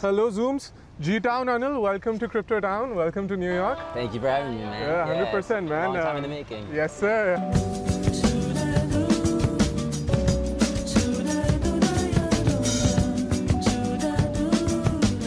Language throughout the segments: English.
Hello Zooms, G-Town Anil, welcome to Crypto Town, welcome to New York. Thank you for having me, man. Yeah, 100%, man. Long time in the making. Yes, sir.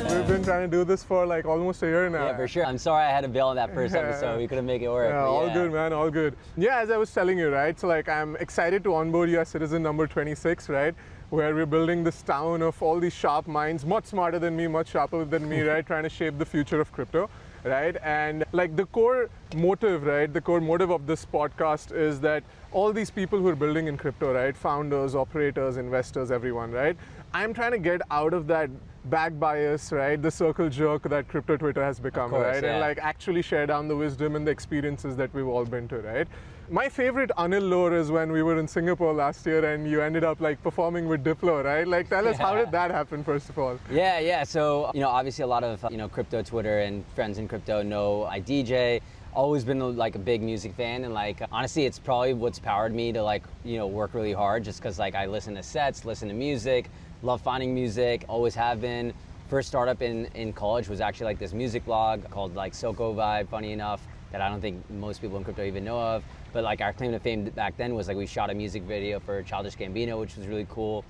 We've been trying to do this for like almost a year now. Yeah, for sure. I'm sorry I had to bail on that first episode. We couldn't make it work. Yeah, all good, man, all good. Yeah, as I was telling you, right, so like I'm excited to onboard you as citizen number 26, right, where we're building this town of all these sharp minds, much smarter than me, much sharper than me, right, trying to shape the future of crypto, right? And like the core motive, right, the core motive of this podcast is that all these people who are building in crypto, right, founders, operators, investors, everyone, right, I'm trying to get out of that back bias, right, the circle jerk that crypto Twitter has become, course, right, yeah. and like actually share down the wisdom and the experiences that we've all been to, right? My favorite Anil lore is when we were in Singapore last year and you ended up like performing with Diplo, right? Like tell us, how did that happen first of all? Yeah. So, obviously a lot of, crypto Twitter and friends in crypto know I DJ. Always been like a big music fan, and like honestly it's probably what's powered me to like work really hard, just because like I listen to sets, listen to music, love finding music, always have been. First startup in college was actually like this music blog called like Soko Vibe, funny enough, that I don't think most people in crypto even know of. But like our claim to fame back then was like we shot a music video for Childish Gambino, which was really cool.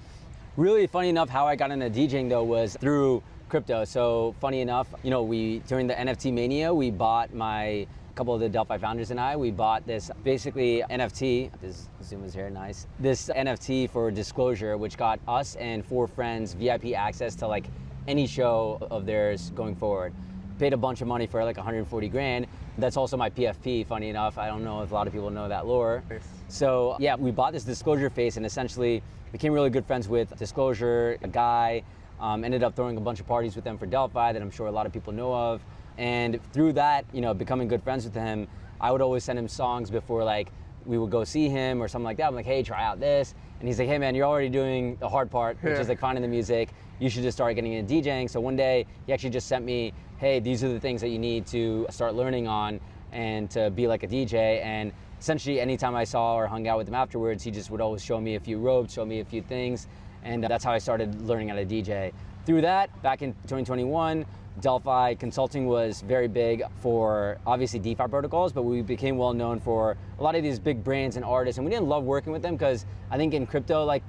Really funny enough, how I got into DJing though was through crypto. So funny enough, we during the NFT mania, we bought a couple of the Delphi founders and we bought this basically NFT, this Zoom is here, nice. This NFT for Disclosure, which got us and 4 friends VIP access to like any show of theirs going forward. Paid a bunch of money for like 140 grand. That's also my PFP, funny enough. I don't know if a lot of people know that lore. Nice. So yeah, we bought this Disclosure face and essentially became really good friends with Disclosure, a guy, ended up throwing a bunch of parties with them for Delphi that I'm sure a lot of people know of. And through that, becoming good friends with him, I would always send him songs before like we would go see him or something like that. I'm like, hey, try out this. And he's like, hey man, you're already doing the hard part, which is like finding the music. You should just start getting into DJing. So one day he actually just sent me, hey, these are the things that you need to start learning on and to be like a DJ. And essentially anytime I saw or hung out with him afterwards, he just would always show me a few ropes, show me a few things. And that's how I started learning how to DJ. Through that, back in 2021, Delphi consulting was very big for obviously DeFi protocols, but we became well known for a lot of these big brands and artists, and we didn't love working with them because I think in crypto, like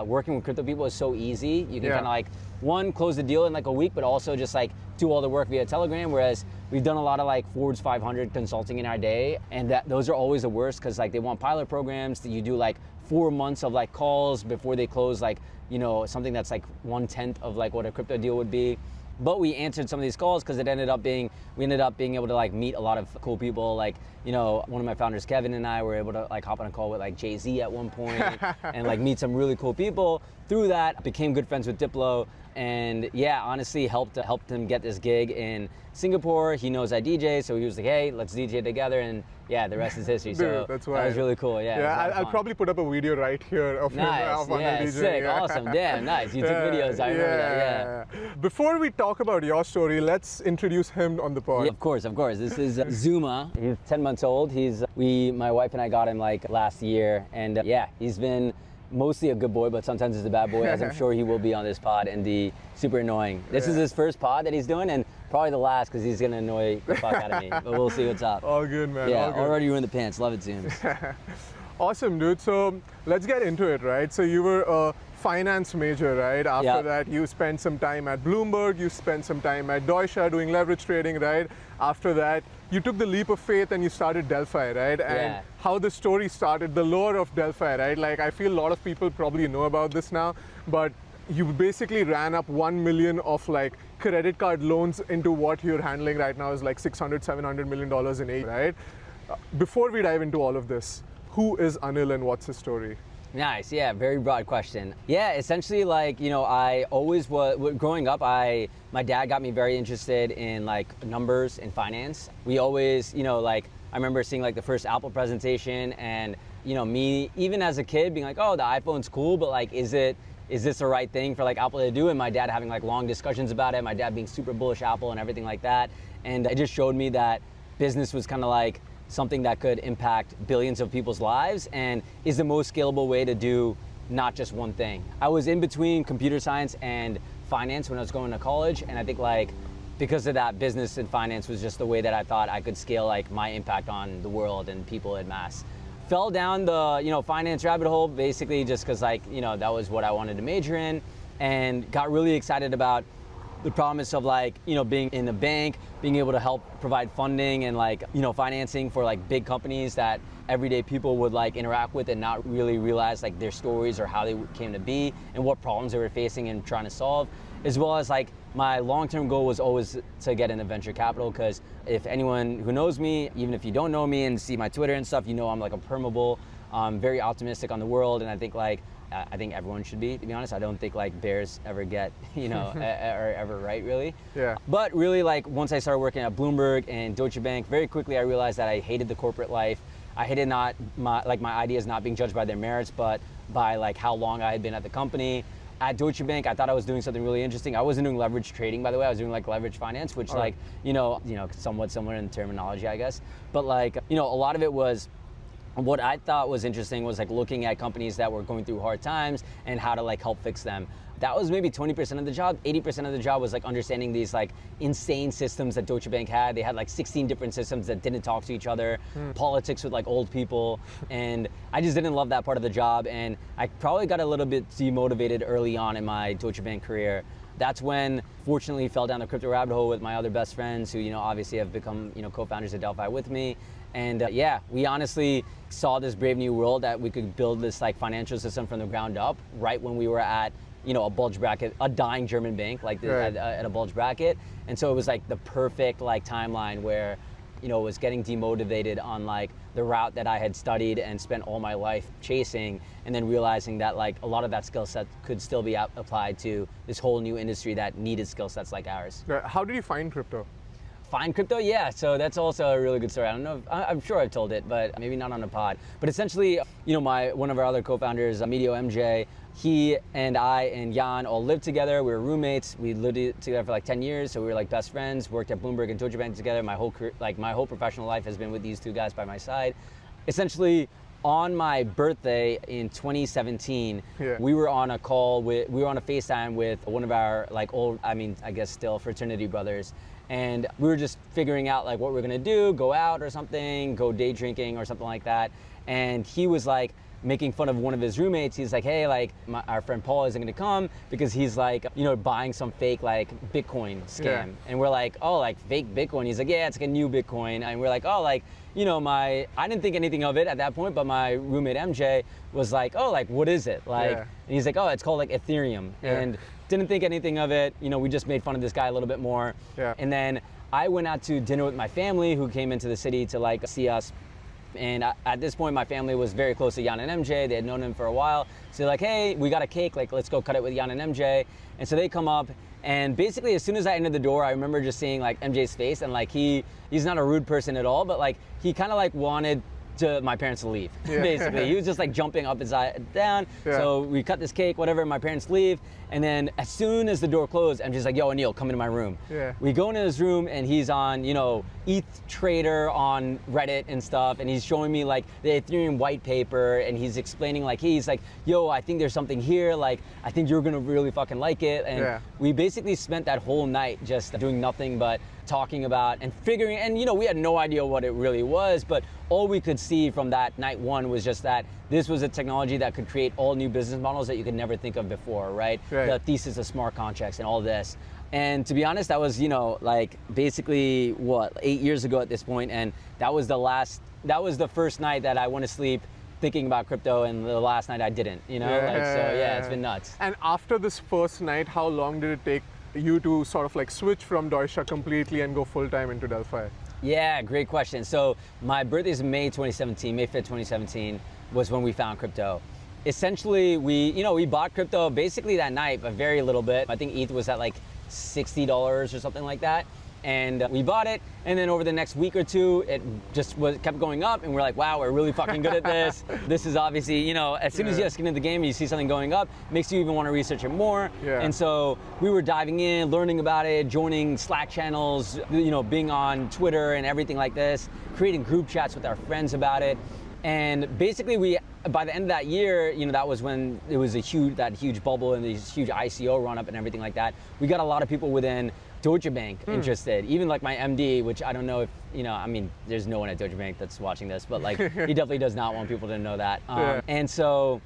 working with crypto people is so easy. You can kind of like, one, close the deal in like a week, but also just like do all the work via Telegram, whereas we've done a lot of like Forbes 500 consulting in our day, and those are always the worst because like they want pilot programs that you do like 4 months of like calls before they close like, something that's like 1/10 of like what a crypto deal would be. But we answered some of these calls because we ended up being able to like meet a lot of cool people. Like, one of my founders, Kevin, and I were able to like hop on a call with like Jay-Z at one point and like meet some really cool people. Through that, became good friends with Diplo, and yeah, honestly helped him get this gig in Singapore. He knows I DJ, so he was like, hey, let's DJ together, and yeah, the rest is history. Dude, so that's that was really cool. Yeah, I'll probably put up a video right here of nice. him Yeah, DJing. sick, awesome, damn, nice. You took videos, I remember that, yeah. Before we talk about your story, let's introduce him on the pod. Yeah, of course. This is Zuma. He's 10 months old. My wife and I got him like last year, and yeah, he's been mostly a good boy, but sometimes he's a bad boy, as I'm sure he will be on this pod and be super annoying. This is his first pod that he's doing, and probably the last because he's gonna annoy the fuck out of me, but we'll see what's up. All good, man. Yeah, all good. already ruined the pants. Love it, Zooms. Awesome, dude. So let's get into it, right? So you were a finance major, right? After that, you spent some time at Bloomberg, you spent some time at Deutsche doing leverage trading, right? After that, you took the leap of faith and you started Delphi, right? And how the story started, the lore of Delphi, right? Like, I feel a lot of people probably know about this now, but you basically ran up 1 million of like credit card loans into what you're handling right now is like $600-700 million in AUM, right? Before we dive into all of this, who is Anil and what's his story? Nice, yeah, very broad question. Yeah, essentially like, I always was, growing up, my dad got me very interested in like numbers and finance. We always, like, I remember seeing like the first Apple presentation and, me, even as a kid being like, oh, the iPhone's cool, but like, is this the right thing for like Apple to do? And my dad having like long discussions about it, my dad being super bullish Apple and everything like that. And it just showed me that business was kind of like something that could impact billions of people's lives and is the most scalable way to do not just one thing. I was in between computer science and finance when I was going to college, and I think like because of that, business and finance was just the way that I thought I could scale like my impact on the world and people en masse. Fell down the finance rabbit hole basically just because like that was what I wanted to major in, and got really excited about the promise of like being in a bank, being able to help provide funding and like financing for like big companies that everyday people would like interact with and not really realize like their stories or how they came to be and what problems they were facing and trying to solve. As well as like my long-term goal was always to get into venture capital, because if anyone who knows me, even if you don't know me and see my Twitter and stuff, I'm like a permabull. I'm very optimistic on the world, and I think everyone should be, to be honest. I don't think like bears ever get, are ever right, really. Yeah. But really, like once I started working at Bloomberg and Deutsche Bank, very quickly I realized that I hated the corporate life. I hated my ideas not being judged by their merits, but by like how long I had been at the company. At Deutsche Bank, I thought I was doing something really interesting. I wasn't doing leverage trading, by the way. I was doing like leverage finance, which right. Somewhat similar in terminology, I guess. But like, a lot of it was, what I thought was interesting was like looking at companies that were going through hard times and how to like help fix them. That was maybe 20% of the job. 80% of the job was like understanding these like insane systems that Deutsche Bank had. They had like 16 different systems that didn't talk to each other, politics with like old people. And I just didn't love that part of the job. And I probably got a little bit demotivated early on in my Deutsche Bank career. That's when, fortunately, fell down the crypto rabbit hole with my other best friends who, obviously have become, co-founders of Delphi with me. And we honestly saw this brave new world that we could build this like financial system from the ground up right when we were at, a bulge bracket, a dying German bank, like right. at a bulge bracket. And so it was like the perfect like timeline where, was getting demotivated on like the route that I had studied and spent all my life chasing, and then realizing that like a lot of that skill set could still be applied to this whole new industry that needed skill sets like ours. How did you find crypto? Find crypto? Yeah, so that's also a really good story. I don't know, I'm sure I've told it, but maybe not on a pod. But essentially, one of our other co-founders, Medio MJ, he and I and Jan all lived together. We were roommates. We lived together for like 10 years, so we were like best friends, worked at Bloomberg and Deutsche Bank together. My whole career, like my whole professional life has been with these two guys by my side. Essentially, on my birthday in 2017, we were on a FaceTime with one of our like old, I guess still fraternity brothers. And we were just figuring out like what we're gonna do, go out or something, go day drinking or something like that. And he was like making fun of one of his roommates. He's like, hey, like our friend Paul isn't gonna come because he's like, buying some fake like Bitcoin scam. Yeah. And we're like, oh, like fake Bitcoin. He's like, yeah, it's like a new Bitcoin. And we're like, oh, like, I didn't think anything of it at that point, but my roommate MJ was like, oh, like, what is it? Like, and he's like, oh, it's called like Ethereum. Yeah. And didn't think anything of it. We just made fun of this guy a little bit more. Yeah. And then I went out to dinner with my family who came into the city to like see us. And at this point, my family was very close to Jan and MJ. They had known him for a while. So they're like, hey, we got a cake. Like, let's go cut it with Jan and MJ. And so they come up. And basically, as soon as I entered the door, I remember just seeing like MJ's face. And like, he's not a rude person at all, but like, he kind of like wanted my parents to leave, basically. He was just like jumping up and down. Yeah. So we cut this cake, whatever, my parents leave. And then as soon as the door closed, I'm just like, yo, Anil, come into my room. Yeah. We go into his room and he's on, ETH Trader on Reddit and stuff. And he's showing me like the Ethereum white paper, and he's explaining like, he's like, yo, I think there's something here. Like, I think you're gonna really fucking like it. And we basically spent that whole night just doing nothing but talking about and figuring, and we had no idea what it really was, but all we could see from that night one was just that this was a technology that could create all new business models that you could never think of before, right? The thesis of smart contracts and all this. And to be honest, that was, like basically 8 years ago at this point, and that was the first night that I went to sleep thinking about crypto, and the last night I didn't, it's been nuts. And after this first night, how long did it take you to sort of like switch from Deutsche completely and go full-time into Delphi? Yeah, great question. So my birthday is May 2017, May 5th, 2017 was when we found crypto. Essentially, we bought crypto basically that night, but very little bit. I think ETH was at like $60 or something like that. And we bought it, and then over the next week or two, it just kept going up, and we're like, wow, we're really fucking good at this. This is obviously, as soon as you get skin in the game and you see something going up, it makes you even want to research it more. Yeah. And so we were diving in, learning about it, joining Slack channels, being on Twitter and everything like this, creating group chats with our friends about it. And basically by the end of that year, that was when it was that huge bubble and this huge ICO run up and everything like that. We got a lot of people within Deutsche Bank interested. Even like my MD, which I don't know if, there's no one at Deutsche Bank that's watching this, but like he definitely does not want people to know that. And so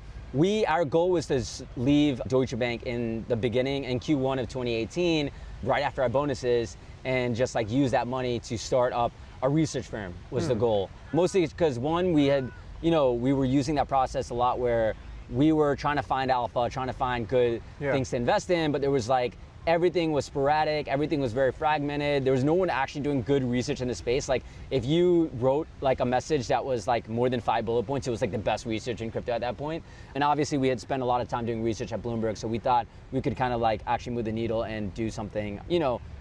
our goal was to leave Deutsche Bank in the beginning in Q1 of 2018, right after our bonuses, and just like use that money to start up a research firm was the goal. Mostly because one, we were using that process a lot where we were trying to find alpha, trying to find good things to invest in, but there was like, everything was sporadic, everything was very fragmented. There was no one actually doing good research in the space. Like if you wrote like a message that was like more than 5 bullet points, it was like the best research in crypto at that point. And obviously we had spent a lot of time doing research at Bloomberg, so we thought we could kind of like actually move the needle and do something,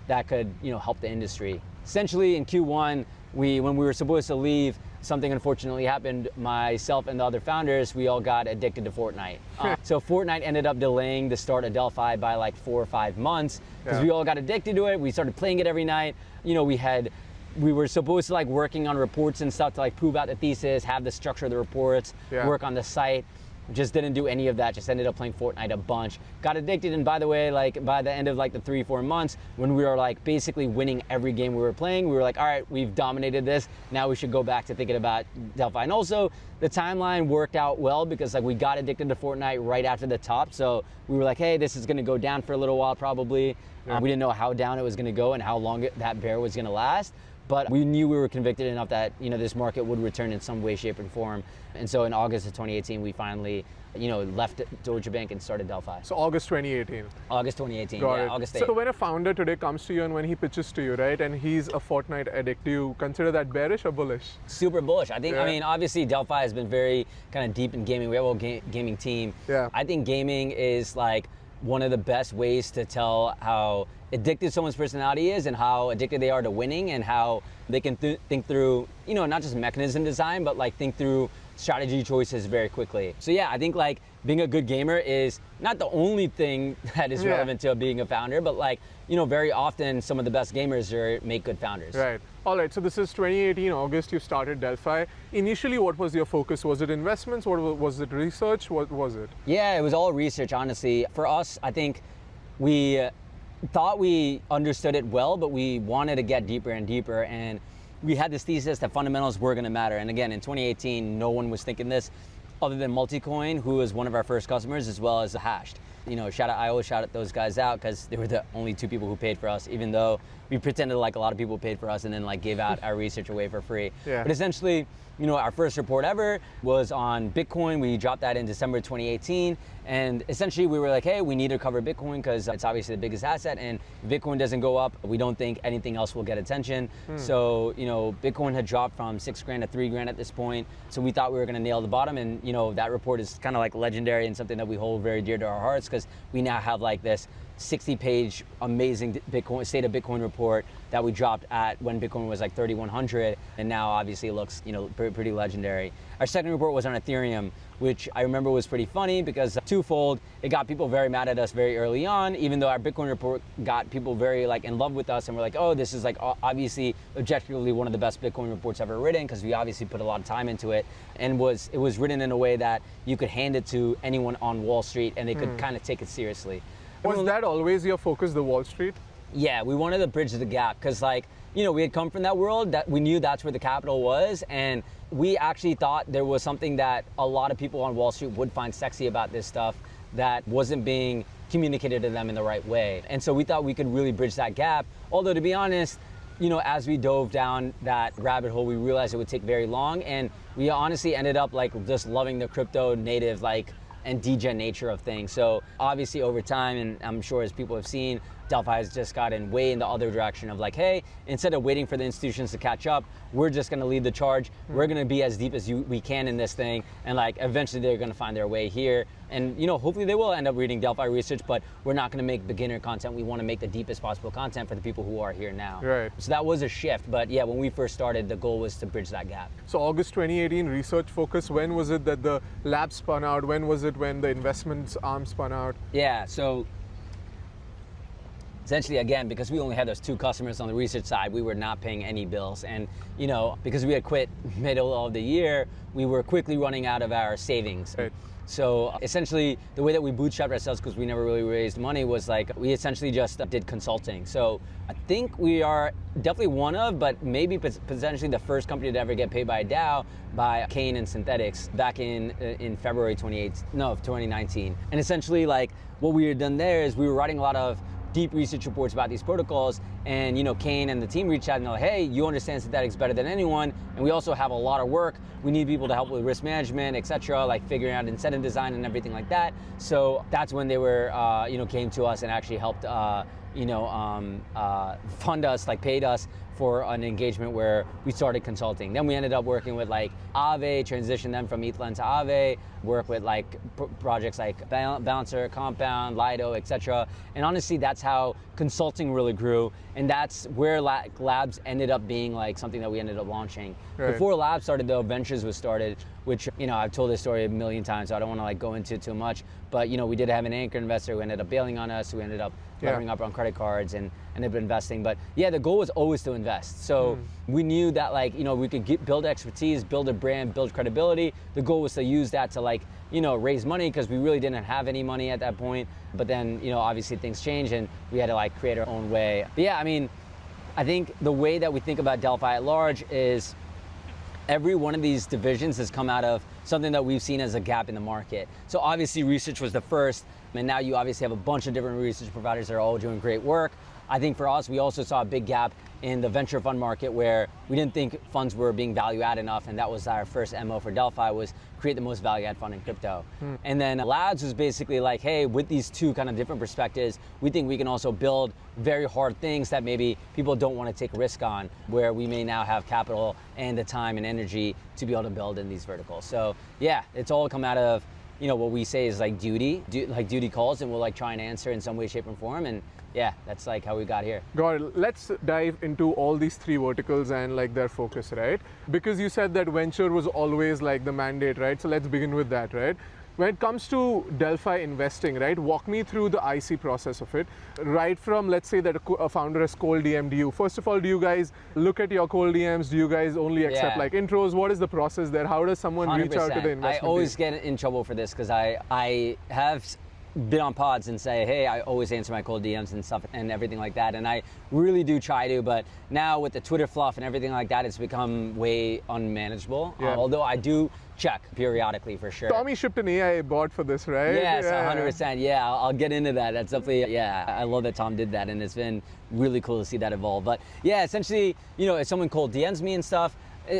that could, help the industry. Essentially in Q1, when we were supposed to leave, something unfortunately happened. Myself and the other founders, we all got addicted to Fortnite. So Fortnite ended up delaying the start of Delphi by like 4 or 5 months because we all got addicted to it. We started playing it every night. We were supposed to like working on reports and stuff to like prove out the thesis, have the structure of the reports, work on the site. Just didn't do any of that, just ended up playing Fortnite a bunch. Got addicted, and by the way, like by the end of like the 3-4 months, when we were like basically winning every game we were playing, we were like, all right, we've dominated this, now we should go back to thinking about Delphi. And also, the timeline worked out well because like we got addicted to Fortnite right after the top, so we were like, hey, this is gonna go down for a little while probably. We didn't know how down it was gonna go and how long that bear was gonna last. But we knew we were convicted enough that this market would return in some way, shape, and form. And so in August of 2018, we finally left Deutsche Bank and started Delphi. So August 2018. August 2018. Got it. August 8th. So when a founder today comes to you and when he pitches to you, right, and he's a Fortnite addict, do you consider that bearish or bullish? Super bullish. I think. I mean, obviously Delphi has been very kind of deep in gaming. We have a whole gaming team. I think gaming is like one of the best ways to tell how addicted someone's personality is and how addicted they are to winning and how they can think through, not just mechanism design, but like think through strategy choices very quickly. So yeah, I think like being a good gamer is not the only thing that is relevant to being a founder, but like, very often some of the best gamers make good founders. Right. All right, so this is 2018, August, you started Delphi. Initially, what was your focus? Was it investments? Was it research? What was it? Yeah, it was all research, honestly. For us, I think we thought we understood it well, but we wanted to get deeper and deeper. And we had this thesis that fundamentals were going to matter. And again, in 2018, no one was thinking this other than Multicoin, who was one of our first customers, as well as Hashed. I always shout those guys out because they were the only 2 people who paid for us, even though we pretended like a lot of people paid for us and then like gave out our research away for free. But essentially, our first report ever was on Bitcoin. We dropped that in December 2018. And essentially we were like, hey, we need to cover Bitcoin because it's obviously the biggest asset, and if Bitcoin doesn't go up, we don't think anything else will get attention. So, Bitcoin had dropped from $6,000 to $3,000 at this point. So we thought we were gonna nail the bottom, and that report is kind of like legendary and something that we hold very dear to our hearts because we now have like this 60-page amazing state of Bitcoin report that we dropped at when Bitcoin was like 3,100, and now obviously it looks pretty legendary. Our second report was on Ethereum, which I remember was pretty funny because twofold, it got people very mad at us very early on, even though our Bitcoin report got people very like in love with us, and we're like, oh, this is like obviously objectively one of the best Bitcoin reports ever written because we obviously put a lot of time into it, and it was written in a way that you could hand it to anyone on Wall Street and they could kind of take it seriously. Was that always your focus, the Wall Street? Yeah, we wanted to bridge the gap because we had come from that world that we knew that's where the capital was, and we actually thought there was something that a lot of people on Wall Street would find sexy about this stuff that wasn't being communicated to them in the right way. And so we thought we could really bridge that gap. Although to be honest, as we dove down that rabbit hole, we realized it would take very long, and we honestly ended up like just loving the crypto native and degen nature of things. So obviously over time, and I'm sure as people have seen, Delphi has just gotten way in the other direction of like, hey, instead of waiting for the institutions to catch up, we're just going to lead the charge. We're going to be as deep as we can in this thing, and like eventually they're going to find their way here. And hopefully they will end up reading Delphi research, but we're not going to make beginner content. We want to make the deepest possible content for the people who are here now. Right. So that was a shift, but yeah, when we first started, the goal was to bridge that gap. So August 2018, research focus. When was it that the lab spun out? When was it when the investments arm spun out? Yeah, so essentially, again, because we only had those 2 customers on the research side, we were not paying any bills. And, you know, because we had quit middle of the year, we were quickly running out of our savings. Right. So essentially, the way that we bootstrapped ourselves, because we never really raised money, was like we essentially just did consulting. So I think we are definitely one of, but maybe potentially the first company to ever get paid by a DAO by Kane and Synthetics back in February 2019. And essentially, like what we had done there is we were writing a lot of deep research reports about these protocols, and you know, Kane and the team reached out and they're like, hey, you understand synthetics better than anyone, and we also have a lot of work. We need people to help with risk management, etc., like figuring out incentive design and everything like that. So that's when they were, came to us and actually helped, fund us, like paid us for an engagement where we started consulting. Then we ended up working with like Aave, transition them from Ethylene to Aave, work with like projects like Balancer, Compound, Lido, etc. And honestly, that's how consulting really grew. And that's where Labs ended up being like something that we ended up launching. Right. Before Labs started though, Ventures was started, which, you know, I've told this story a million times, so I don't want to like go into it too much. But, you know, we did have an anchor investor who ended up bailing on us, who ended up levering up on credit cards and ended up investing. But yeah, the goal was always to invest. So we knew that like, you know, we could build expertise, build a brand, build credibility. The goal was to use that to like, you know, raise money, because we really didn't have any money at that point. But then, you know, obviously things changed and we had to like create our own way. But yeah, I mean, I think the way that we think about Delphi at large is every one of these divisions has come out of something that we've seen as a gap in the market. So obviously research was the first, and now you obviously have a bunch of different research providers that are all doing great work. I think for us, we also saw a big gap in the venture fund market where we didn't think funds were being value add enough, and that was our first MO for Delphi, was create the most value add fund in crypto. And then Labs was basically like, hey, with these 2 kind of different perspectives, we think we can also build very hard things that maybe people don't want to take risk on, where we may now have capital and the time and energy to be able to build in these verticals. So yeah, it's all come out of, you know, what we say is like duty calls, and we'll like try and answer in some way, shape, and form. And yeah, that's like how we got here. Got it. Let's dive into all these 3 verticals and like their focus, right? Because you said that venture was always like the mandate, right? So let's begin with that, right? When it comes to Delphi investing, right, walk me through the IC process of it. Right from, let's say that a founder has cold DM'd you. First of all, do you guys look at your cold DMs? Do you guys only accept like intros? What is the process there? How does someone 100%. reach out to the investment I always team? get in trouble for this, because I have been on pods and say, hey, I always answer my cold DMs and stuff and everything like that, and I really do try to, but now with the Twitter fluff and everything like that, it's become way unmanageable. Although I do check periodically for sure. Tommy shipped an AI bot for this, right? Yes, 100%. Yeah, I'll get into that. That's definitely, yeah, I love that Tom did that, and it's been really cool to see that evolve. But yeah, essentially, you know, if someone cold DMs me and stuff,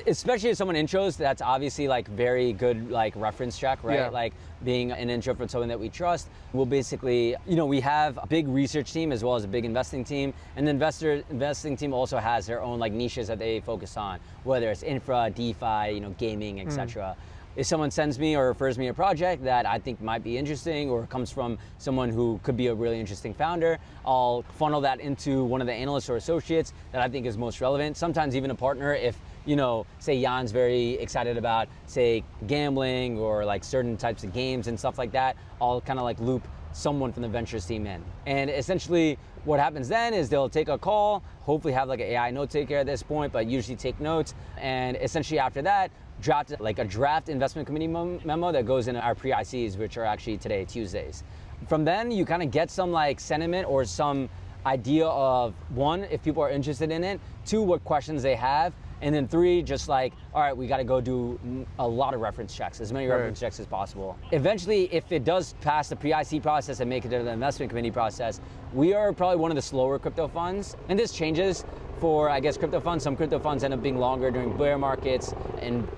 especially if someone intros, that's obviously like very good like reference check, right? Yeah. Like being an intro from someone that we trust. We'll basically, you know, we have a big research team as well as a big investing team, and the investing team also has their own like niches that they focus on, whether it's infra, DeFi, you know, gaming, etc. If someone sends me or refers me a project that I think might be interesting or comes from someone who could be a really interesting founder, I'll funnel that into one of the analysts or associates that I think is most relevant. Sometimes even a partner if, you know, say Jan's very excited about, say, gambling or like certain types of games and stuff like that, I'll kind of like loop someone from the ventures team in. And essentially what happens then is they'll take a call, hopefully have like an AI note taker at this point, but usually take notes. And essentially after that, draft like a draft investment committee memo that goes into our pre-ICs, which are actually today, Tuesdays. From then you kind of get some like sentiment or some idea of, 1, if people are interested in it, 2, what questions they have, and then 3, just like, all right, we got to go do a lot of reference checks, as many reference checks as possible. Eventually, if it does pass the pre-IC process and make it to the investment committee process, we are probably one of the slower crypto funds. And this changes for, I guess, crypto funds. Some crypto funds end up being longer during bear markets and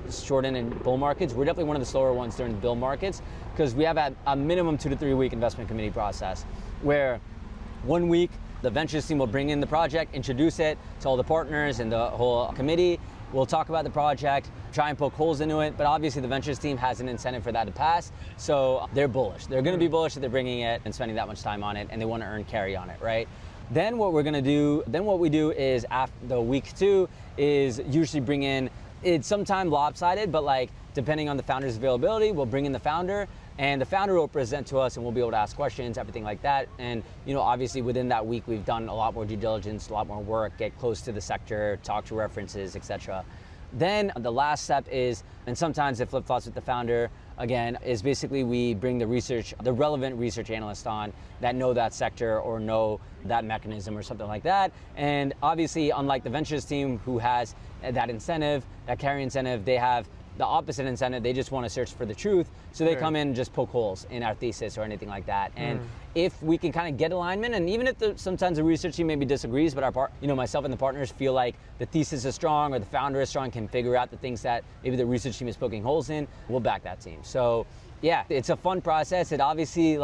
shorten in bull markets. We're definitely one of the slower ones during bull markets because we have a minimum 2 to 3 week investment committee process where 1 week, the ventures team will bring in the project, introduce it to all the partners and the whole committee. We'll talk about the project, try and poke holes into it, but obviously the ventures team has an incentive for that to pass, so they're bullish. They're gonna be bullish that they're bringing it and spending that much time on it, and they wanna earn carry on it, right? Then what we do is after the week 2 is usually bring in, it's sometimes lopsided, but like depending on the founder's availability, we'll bring in the founder. and the founder will present to us and we'll be able to ask questions, everything like that. And obviously within that week, we've done a lot more due diligence, a lot more work, get close to the sector, talk to references, etc. Then the last step is, and sometimes it flip-flops with the founder, again, is basically we bring the relevant research analysts on that know that sector or know that mechanism or something like that. And obviously, unlike the ventures team who has that incentive, that carry incentive, they have the opposite incentive. They just want to search for the truth. So they come in and just poke holes in our thesis or anything like that. And if we can kind of get alignment, and even if sometimes the research team maybe disagrees, but myself and the partners feel like the thesis is strong or the founder is strong, can figure out the things that maybe the research team is poking holes in, we'll back that team. So yeah, it's a fun process. It obviously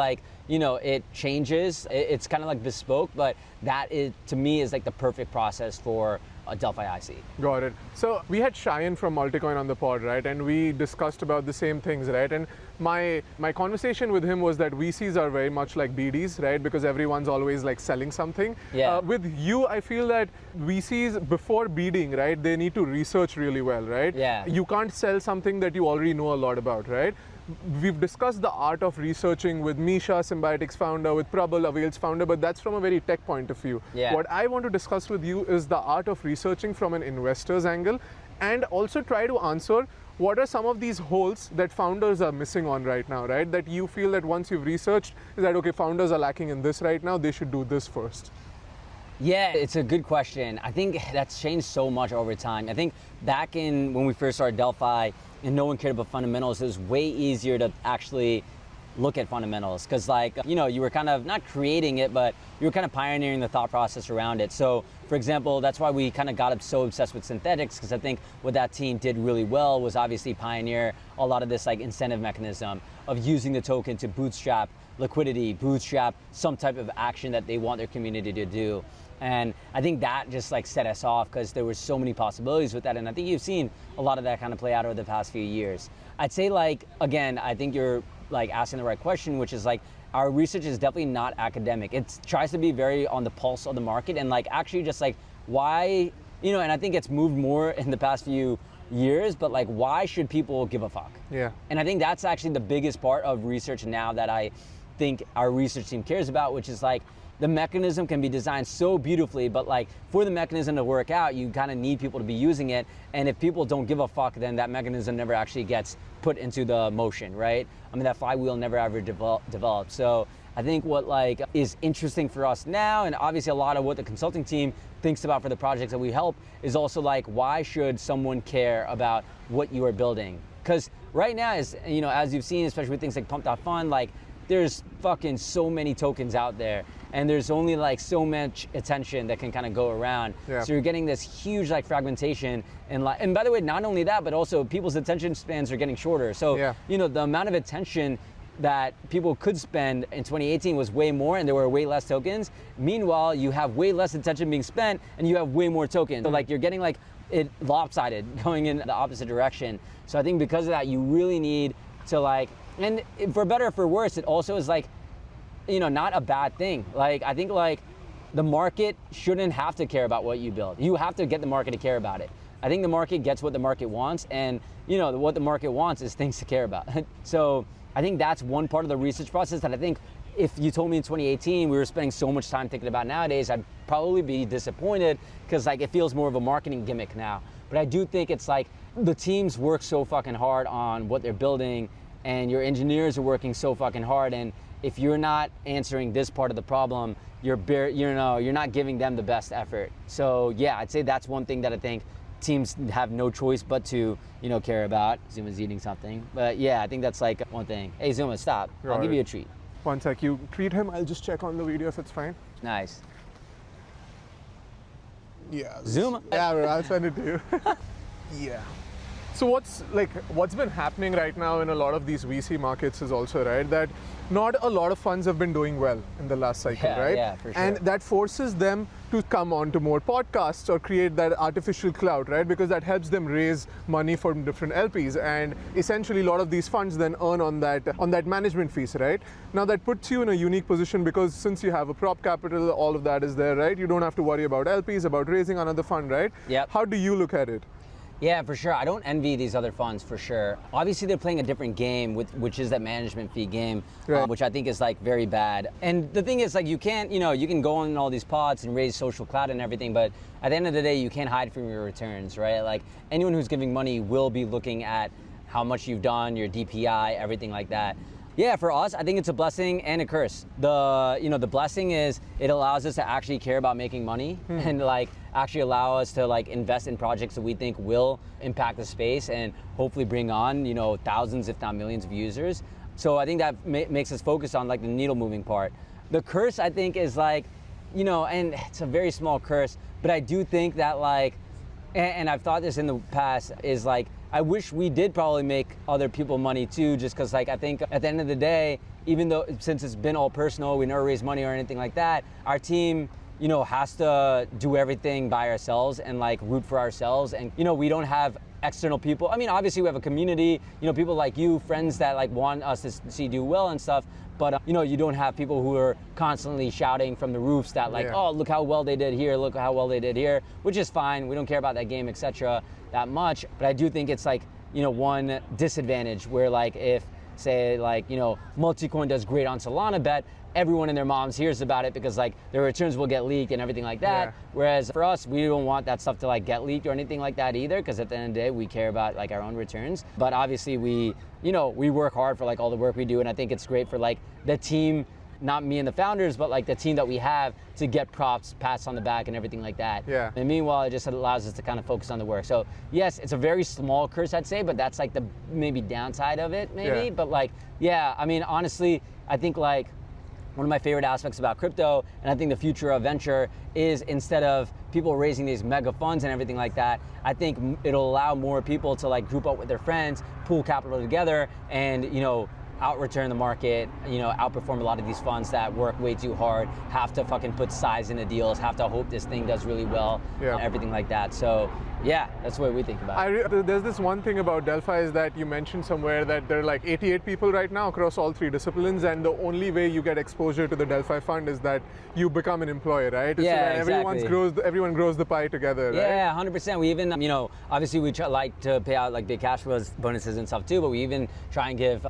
it changes. It's kind of like bespoke, but that to me is like the perfect process for a Delphi IC. Got it. So we had Cheyenne from Multicoin on the pod, right? And we discussed about the same things, right? And my conversation with him was that VCs are very much like BDs, right? Because everyone's always like selling something. Yeah. With you, I feel that VCs, before BDing, right, they need to research really well, right? Yeah. You can't sell something that you already know a lot about, right? We've discussed the art of researching with Misha, Symbiotics founder, with Prabal, Avail's founder, but that's from a very tech point of view. Yeah. What I want to discuss with you is the art of researching from an investor's angle, and also try to answer what are some of these holes that founders are missing on right now, right? That you feel that once you've researched, is that, okay, founders are lacking in this right now, they should do this first. Yeah, it's a good question. I think that's changed so much over time. I think back when we first started Delphi and no one cared about fundamentals, it was way easier to actually look at fundamentals because you were kind of not creating it, but you were kind of pioneering the thought process around it. So for example, that's why we kind of got so obsessed with synthetics, because I think what that team did really well was obviously pioneer a lot of this incentive mechanism of using the token to bootstrap liquidity, bootstrap some type of action that they want their community to do. And I think that just set us off because there were so many possibilities with that. And I think you've seen a lot of that kind of play out over the past few years. I'd say again, I think you're asking the right question, which is our research is definitely not academic. It tries to be very on the pulse of the market and actually just why, and I think it's moved more in the past few years, but why should people give a fuck? Yeah. And I think that's actually the biggest part of research now that I think our research team cares about, which is the mechanism can be designed so beautifully, but for the mechanism to work out, you kind of need people to be using it. And if people don't give a fuck, then that mechanism never actually gets put into the motion, right? I mean, that flywheel never ever developed. So I think what is interesting for us now, and obviously a lot of what the consulting team thinks about for the projects that we help, is also why should someone care about what you are building? Because right now, as you've seen, especially with things like Pump.Fund, there's fucking so many tokens out there, and there's only so much attention that can kind of go around. Yeah. So you're getting this huge fragmentation, and by the way, not only that, but also people's attention spans are getting shorter. So yeah. The amount of attention that people could spend in 2018 was way more, and there were way less tokens. Meanwhile, you have way less attention being spent, and you have way more tokens. So you're getting it lopsided, going in the opposite direction. So I think because of that, you really need to and for better or for worse, it also is not a bad thing. I think the market shouldn't have to care about what you build. You have to get the market to care about it. I think the market gets what the market wants, and what the market wants is things to care about. So I think that's one part of the research process that I think if you told me in 2018 we were spending so much time thinking about nowadays, I'd probably be disappointed because it feels more of a marketing gimmick now. But I do think it's the teams work so fucking hard on what they're building, and your engineers are working so fucking hard, and if you're not answering this part of the problem, you're not giving them the best effort. So yeah, I'd say that's one thing that I think teams have no choice but to care about. Zuma's eating something, but yeah, I think that's one thing. Hey Zuma, stop. I'll give you a treat. One sec, you treat him, I'll just check on the video if it's fine. Nice. Yeah. Zuma. Yeah, bro, I'll send it to you. Yeah. So what's been happening right now in a lot of these VC markets is also, right, that not a lot of funds have been doing well in the last cycle, right? Yeah, for sure. And that forces them to come on to more podcasts or create that artificial clout, right? Because that helps them raise money from different LPs, and essentially a lot of these funds then earn on that management fees, right? Now that puts you in a unique position because since you have a prop capital, all of that is there, right? You don't have to worry about LPs, about raising another fund, right? Yep. How do you look at it? Yeah, for sure. I don't envy these other funds for sure. Obviously, they're playing a different game, which is that management fee game, right. which I think is like very bad. And the thing is, like, you can't, you can go on all these pods and raise social clout and everything, but at the end of the day, you can't hide from your returns, right? Like, anyone who's giving money will be looking at how much you've done, your DPI, everything like that. Yeah, for us, I think it's a blessing and a curse. The blessing is it allows us to actually care about making money and like actually allow us to like invest in projects that we think will impact the space and hopefully bring on, thousands, if not millions of users. So I think that makes us focus on like the needle moving part. The curse, I think, is like, and it's a very small curse, but I do think that like, and I've thought this in the past, is like, I wish we did probably make other people money too, just because like I think at the end of the day, even though since it's been all personal, we never raise money or anything like that, our team, has to do everything by ourselves and like root for ourselves. And, we don't have external people. I mean, obviously we have a community, people like you, friends that like want us to see do well and stuff. But, you don't have people who are constantly shouting from the roofs that like, oh, look how well they did here, look how well they did here, which is fine. We don't care about that game, etc. that much. But I do think it's like, one disadvantage where like if, say, like, Multicoin does great on Solana Bet, everyone and their moms hears about it because like their returns will get leaked and everything like that. Yeah. Whereas for us, we don't want that stuff to like get leaked or anything like that either, because at the end of the day, we care about like our own returns. But obviously we work hard for like all the work we do, and I think it's great for like the team, not me and the founders, but like the team that we have to get props, pats on the back and everything like that. Yeah. And meanwhile, it just allows us to kind of focus on the work. So yes, it's a very small curse, I'd say, but that's like the maybe downside of it, maybe. Yeah. But like, yeah, I mean, honestly, I think like one of my favorite aspects about crypto, and I think the future of venture, is instead of people raising these mega funds and everything like that, I think it'll allow more people to like group up with their friends, pool capital together, and out-return the market, outperform a lot of these funds that work way too hard, have to fucking put size into deals, have to hope this thing does really well, and everything like that. So yeah, that's the way we think about it. There's this one thing about Delphi is that you mentioned somewhere that there are like 88 people right now across all 3 disciplines, and the only way you get exposure to the Delphi fund is that you become an employee, right? Yeah, so exactly. Everyone grows the pie together, right? Yeah, 100%. We even, obviously we like to pay out like big cash bonuses and stuff too, but we even try and give,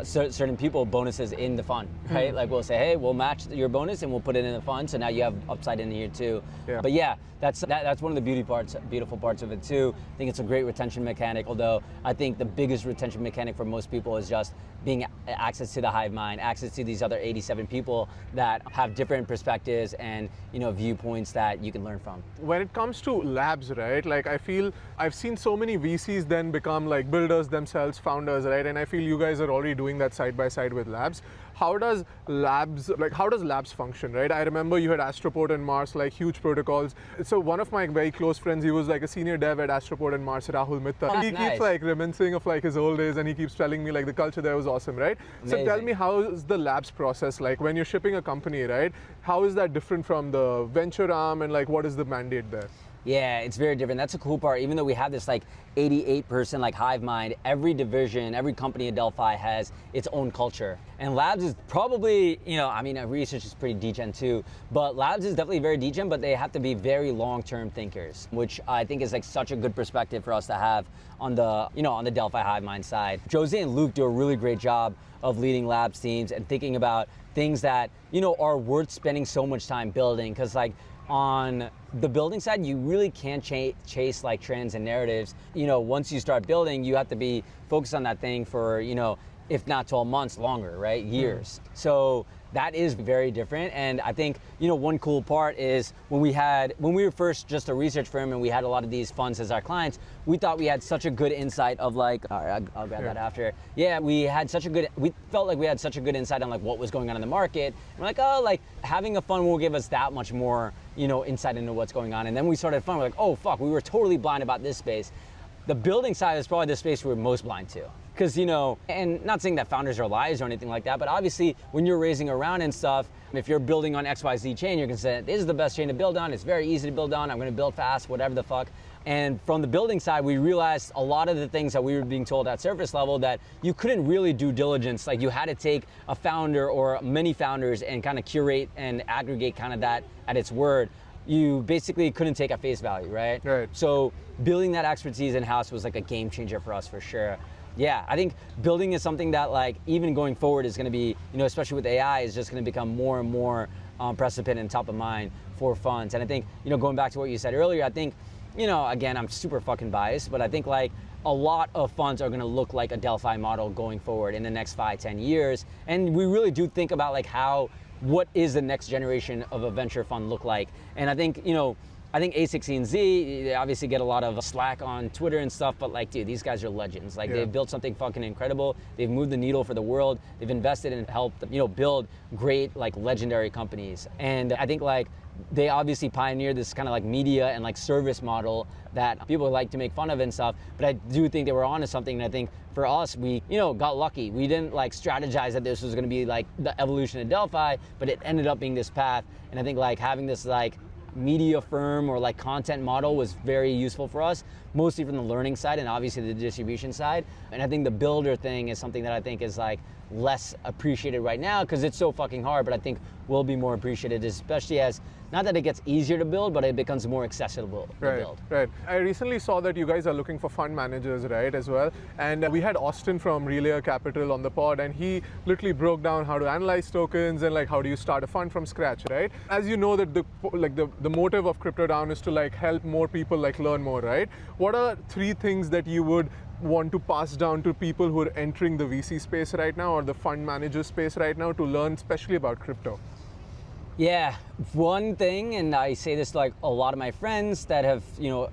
certain people bonuses in the fund, right? Like we'll say, hey, we'll match your bonus and we'll put it in the fund, so now you have upside in here too. Yeah. But yeah, that's one of the beautiful parts of it too. I think it's a great retention mechanic, although I think the biggest retention mechanic for most people is just being access to the Hivemind, access to these other 87 people that have different perspectives and viewpoints that you can learn from. When it comes to labs, right, like I feel I've seen so many VCs then become like builders themselves, founders, right? And I feel you guys are already doing that side by side with labs. How does labs function, right? I remember you had Astroport and Mars, like huge protocols. So one of my very close friends, he was like a senior dev at Astroport and Mars, Rahul Mitta. Oh, he keeps like reminiscing of like his old days, and he keeps telling me like the culture there was awesome, right? Amazing. So tell me, how is the labs process like when you're shipping a company, right? How is that different from the venture arm, and like what is the mandate there? Yeah, it's very different. That's a cool part. Even though we have this like 88-person like Hivemind, every division, every company at Delphi has its own culture. And labs is probably, research is pretty degen too, but labs is definitely very degen, but they have to be very long-term thinkers, which I think is like such a good perspective for us to have on the, on the Delphi Hivemind side. Jose and Luke do a really great job of leading labs teams and thinking about things that, are worth spending so much time building, because like, on the building side, you really can't chase like trends and narratives. Once you start building, you have to be focused on that thing for, if not 12 months, longer, right? Years. So that is very different. And I think, one cool part is when we were first just a research firm and we had a lot of these funds as our clients, we thought we had such a good insight of like, all right, I'll grab that after. Yeah, we felt like we had such a good insight on like what was going on in the market. And we're like, oh, like having a fund will give us that much more, insight into what's going on. And then we started a fund, we're like, oh fuck, we were totally blind about this space. The building side is probably the space we're most blind to. Because, and not saying that founders are liars or anything like that, but obviously when you're raising a round and stuff, if you're building on XYZ chain, you're gonna say, this is the best chain to build on, it's very easy to build on, I'm gonna build fast, whatever the fuck. And from the building side, we realized a lot of the things that we were being told at surface level that you couldn't really do diligence, like you had to take a founder or many founders and kind of curate and aggregate kind of that at its word. you basically couldn't take at face value, right? Right. So building that expertise in-house was like a game changer for us for sure. Yeah, I think building is something that like even going forward is going to be, especially with AI, is just going to become more and more precipient and top of mind for funds. And I think, going back to what you said earlier, I think, again, I'm super fucking biased, but I think like a lot of funds are going to look like a Delphi model going forward in the next 5-10 years. And we really do think about like what is the next generation of a venture fund look like? And I think, I think A16Z, they obviously get a lot of slack on Twitter and stuff, but like, dude, these guys are legends. Like, they've built something fucking incredible. They've moved the needle for the world. They've invested and helped, build great, like, legendary companies. And I think, like, they obviously pioneered this kind of like media and like service model that people like to make fun of and stuff, but I do think they were onto something. And I think for us, we, got lucky. We didn't like strategize that this was going to be like the evolution of Delphi, but it ended up being this path. And I think like having this like media firm or like content model was very useful for us, mostly from the learning side and obviously the distribution side. And I think the builder thing is something that I think is like less appreciated right now because it's so fucking hard, but I think will be more appreciated, especially as, not that it gets easier to build, but it becomes more accessible to build. Right. I recently saw that you guys are looking for fund managers, right, as well. And we had Austin from Relayer Capital on the pod, and he literally broke down how to analyze tokens and like how do you start a fund from scratch, right? As you know that the motive of CryptoDown is to like help more people like learn more, right? What are 3 things that you would want to pass down to people who are entering the VC space right now or the fund manager space right now to learn especially about crypto? Yeah, one thing, and I say this to like a lot of my friends that have,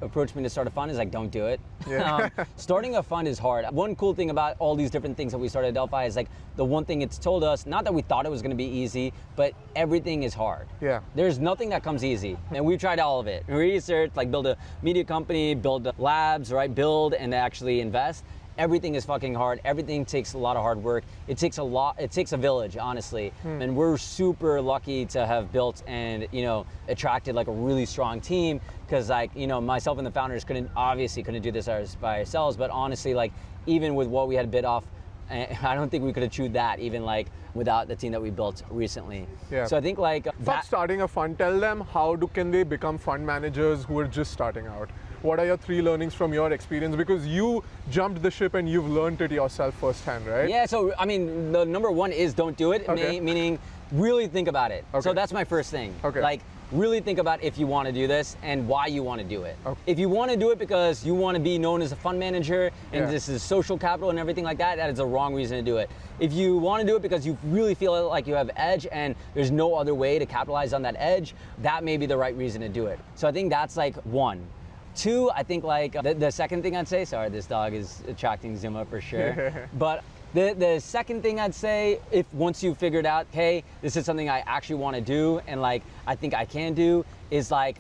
approached me to start a fund, is like, don't do it. Yeah. Starting a fund is hard. One cool thing about all these different things that we started at Delphi is like the one thing it's told us, not that we thought it was going to be easy, but everything is hard. Yeah. There's nothing that comes easy. And we tried all of it. Research, like build a media company, build labs, right? Build and actually invest. Everything is fucking hard. Everything takes a lot of hard work. It takes a village, honestly. And we're super lucky to have built and, attracted like a really strong team because like, myself and the founders couldn't do this by ourselves, but honestly, like even with what we had bit off, I don't think we could have chewed that even like without the team that we built recently. Yeah. So I think like starting a fund, tell them can they become fund managers who are just starting out? What are your 3 learnings from your experience? Because you jumped the ship and you've learned it yourself firsthand, right? Yeah, so I mean, the number 1 is don't do it, meaning really think about it. Okay. So that's my first thing. Okay. Like really think about if you want to do this and why you want to do it. Okay. If you want to do it because you want to be known as a fund manager and this is social capital and everything like that, that is the wrong reason to do it. If you want to do it because you really feel like you have edge and there's no other way to capitalize on that edge, that may be the right reason to do it. So I think that's like 1. 2, I think like the second thing I'd say, sorry, this dog is attracting Zuma for sure. But the second thing I'd say, if once you figured out, hey, this is something I actually want to do and like I think I can do, is like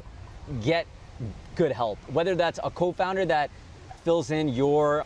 get good help. Whether that's a co-founder that fills in your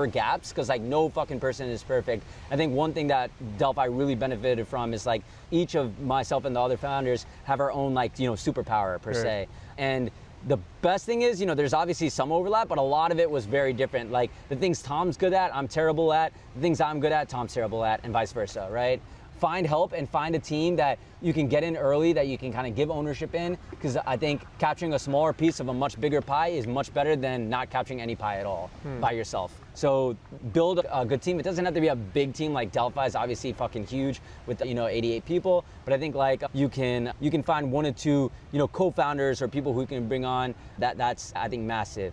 gaps, because like no fucking person is perfect. I think one thing that Delphi really benefited from is like each of myself and the other founders have our own like superpower per se. And the best thing is, there's obviously some overlap, but a lot of it was very different. Like the things Tom's good at, I'm terrible at. The things I'm good at, Tom's terrible at, and vice versa, right? Find help and find a team that you can get in early, that you can kind of give ownership in, because I think capturing a smaller piece of a much bigger pie is much better than not capturing any pie at all by yourself. So build a good team. It doesn't have to be a big team. Like Delphi is obviously fucking huge with 88 people, but I think like you can find 1 or 2 co-founders or people who you can bring on. That's I think massive.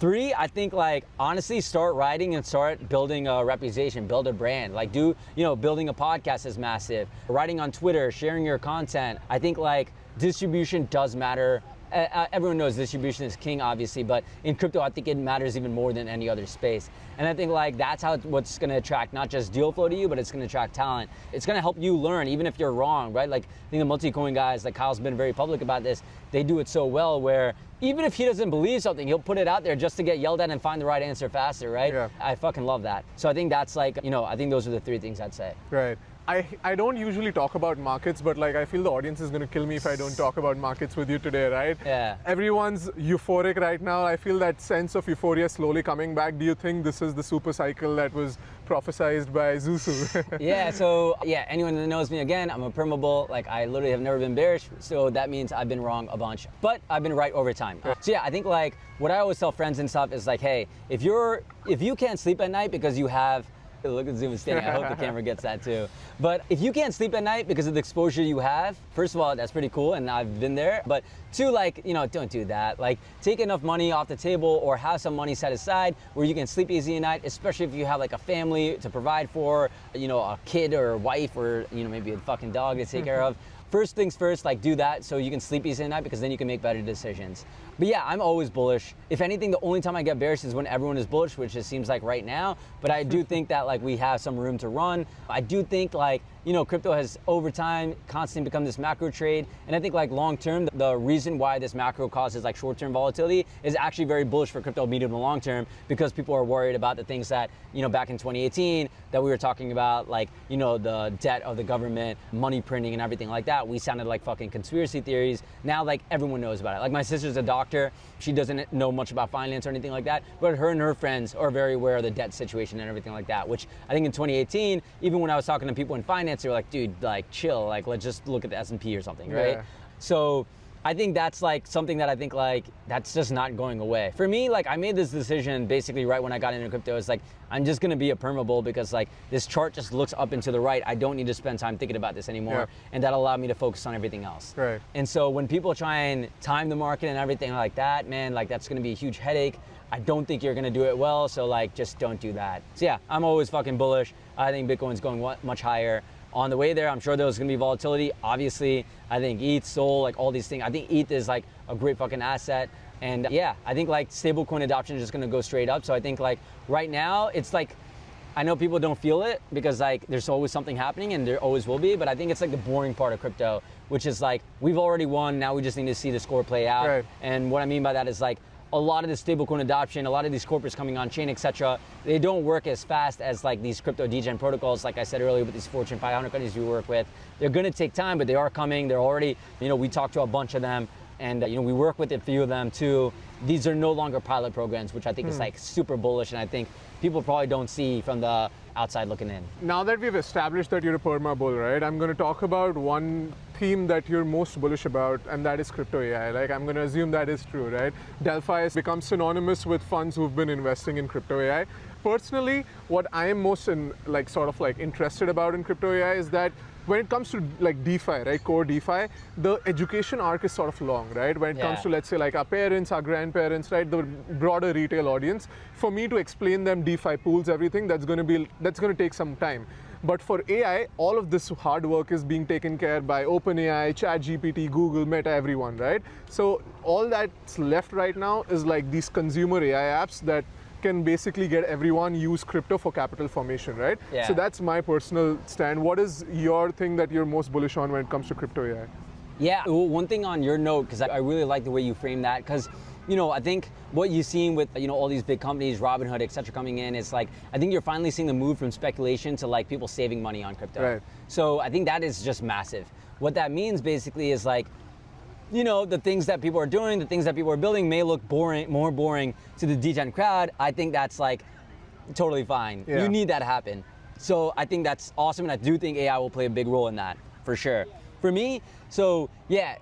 3, I think like honestly start writing and start building a reputation, build a brand. Like building a podcast is massive. Writing on Twitter, sharing your content. I think like distribution does matter. Everyone knows distribution is king, obviously, but in crypto, I think it matters even more than any other space. And I think like that's what's going to attract not just deal flow to you, but it's going to attract talent. It's going to help you learn, even if you're wrong, right? Like I think the multi-coin guys, like Kyle's been very public about this. They do it so well where even if he doesn't believe something, he'll put it out there just to get yelled at and find the right answer faster, right? Yeah. I fucking love that. So I think that's like, I think those are the 3 things I'd say. Right. I don't usually talk about markets, but like I feel the audience is going to kill me if I don't talk about markets with you today, right? Yeah. Everyone's euphoric right now. I feel that sense of euphoria slowly coming back. Do you think this is the super cycle that was prophesized by Zusu. Yeah, so yeah, anyone that knows me, again, I'm a permabull. Like, I literally have never been bearish, so that means I've been wrong a bunch, but I've been right over time. So yeah, I think like what I always tell friends and stuff is like, hey, if you can't sleep at night because you have, look at Zoom standing, I hope the camera gets that too. But if you can't sleep at night because of the exposure you have, first of all, that's pretty cool and I've been there. But two, like, you know, don't do that. Like, take enough money off the table or have some money set aside where you can sleep easy at night, especially if you have like a family to provide for, you know, a kid or a wife or, you know, maybe a fucking dog to take care of. First things first, like do that so you can sleep easy at night because then you can make better decisions. But yeah, I'm always bullish. If anything, the only time I get bearish is when everyone is bullish, which it seems like right now. But I do think that like we have some room to run. I do think like, you know, crypto has over time constantly become this macro trade. And I think like long term, the reason why this macro causes like short term volatility is actually very bullish for crypto medium to long term because people are worried about the things that, you know, back in 2018 that we were talking about, like, you know, the debt of the government, money printing and everything like that. We sounded like fucking conspiracy theories. Now like everyone knows about it. Like my sister's a doctor. She doesn't know much about finance or anything like that, but her and her friends are very aware of the debt situation and everything like that, which I think in 2018, even when I was talking to people in finance, they were like, dude, like chill, like let's just look at the S&P or something, right? Yeah. So I think that's like something that I think like that's just not going away. For me, like I made this decision basically right when I got into crypto. It's like I'm just gonna be a permabull because like this chart just looks up and to the right. I don't need to spend time thinking about this anymore, and that allowed me to focus on everything else. Right. And so when people try and time the market and everything like that, man, like that's gonna be a huge headache. I don't think you're gonna do it well, so like just don't do that. So yeah, I'm always fucking bullish. I think Bitcoin's going much higher. On the way there, I'm sure there's gonna be volatility. Obviously, I think ETH, Sol, like all these things. I think ETH is like a great fucking asset. And yeah, I think like stablecoin adoption is just gonna go straight up. So I think like right now, it's like, I know people don't feel it because like there's always something happening and there always will be, but I think it's like the boring part of crypto, which is like, we've already won, now we just need to see the score play out. Right. And what I mean by that is like, a lot of the stablecoin adoption, a lot of these corporates coming on chain, etc., they don't work as fast as like these crypto degen protocols, like I said earlier, with these Fortune 500 companies we work with. They're gonna take time, but they are coming. They're already, you know, we talked to a bunch of them, and you know, we work with a few of them too. These are no longer pilot programs, which I think is like super bullish, and I think people probably don't see from the outside looking in. Now that we've established that you're a perma bull, right, I'm going to talk about one theme that you're most bullish about, and that is crypto AI. Like, I'm going to assume that is true, right? Delphi has become synonymous with funds who've been investing in crypto AI. Personally, what I am most interested about in crypto AI is that when it comes to like DeFi, right, core DeFi, the education arc is sort of long, right? When it comes to, let's say, like our parents, our grandparents, right, the broader retail audience, for me to explain them DeFi pools, everything, that's going to take some time. But for AI, all of this hard work is being taken care by OpenAI, ChatGPT, Google, Meta, everyone, right? So all that's left right now is like these consumer AI apps that can basically get everyone use crypto for capital formation, right? Yeah. So that's my personal stand. What is your thing that you're most bullish on when it comes to crypto AI? Yeah, well, one thing on your note, because I really like the way you frame that, because you know, I think what you've seen with, you know, all these big companies, Robinhood, et cetera, coming in, it's like, I think you're finally seeing the move from speculation to like people saving money on crypto. Right. So I think that is just massive. What that means basically is like, you know, the things that people are doing, the things that people are building may look boring, more boring to the degen crowd. I think that's like totally fine. Yeah. You need that to happen. So I think that's awesome, and I do think AI will play a big role in that, for sure. For me, so yeah,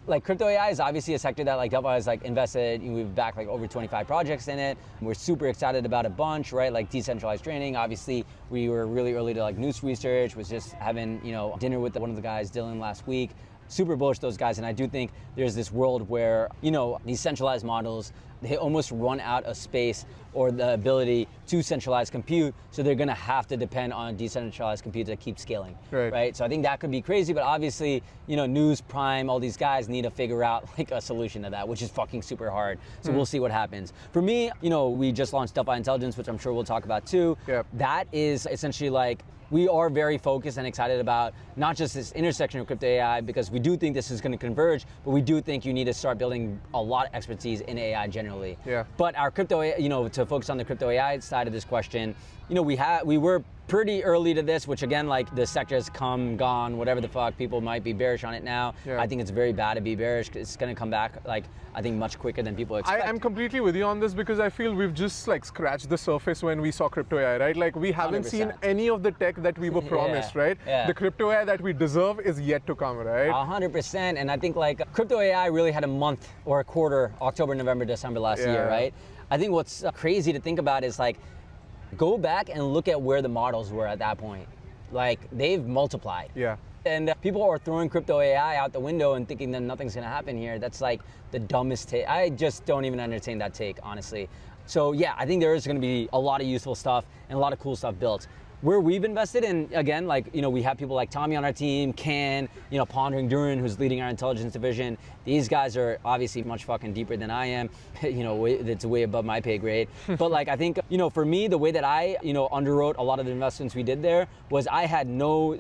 like crypto AI is obviously a sector that like Delphi has like invested, we've backed like over 25 projects in it. We're super excited about a bunch, right? Like decentralized trading. Obviously, we were really early to like news research, was just having, you know, dinner with one of the guys, Dylan, last week. Super bullish those guys, and I do think there's this world where, you know, these centralized models, they almost run out of space or the ability to centralize compute, so they're gonna have to depend on decentralized compute to keep scaling, right? So I think that could be crazy, but obviously, you know, News, Prime, all these guys need to figure out like a solution to that, which is fucking super hard. So we'll see what happens. For me, you know, we just launched Delphi Intelligence, which I'm sure we'll talk about too. Yep. That is essentially like, we are very focused and excited about not just this intersection of crypto AI, because we do think this is going to converge, but we do think you need to start building a lot of expertise in AI generally. Yeah. But our crypto, you know, to focus on the crypto AI side of this question, you know, we were pretty early to this, which again, like the sector has come, gone, whatever the fuck, people might be bearish on it now. Yeah. I think it's very bad to be bearish. It's gonna come back, like, I think much quicker than people expect. I'm completely with you on this because I feel we've just like scratched the surface when we saw crypto AI, right? Like we haven't 100%. seen any of the tech that we were promised, right? Yeah. The crypto AI that we deserve is yet to come, right? 100%, and I think like crypto AI really had a month or a quarter, October, November, December last year, right? I think what's crazy to think about is like, go back and look at where the models were at that point. Like they've multiplied. Yeah. And people are throwing crypto AI out the window and thinking that nothing's gonna happen here. That's like the dumbest take. I just don't even entertain that take, honestly. So yeah, I think there is gonna be a lot of useful stuff and a lot of cool stuff built. Where we've invested in, again, like, you know, we have people like Tommy on our team, Can, you know, Pondering Duran, who's leading our intelligence division. These guys are obviously much fucking deeper than I am. You know, it's way above my pay grade. But like, I think, you know, for me, the way that I, you know, underwrote a lot of the investments we did there was I had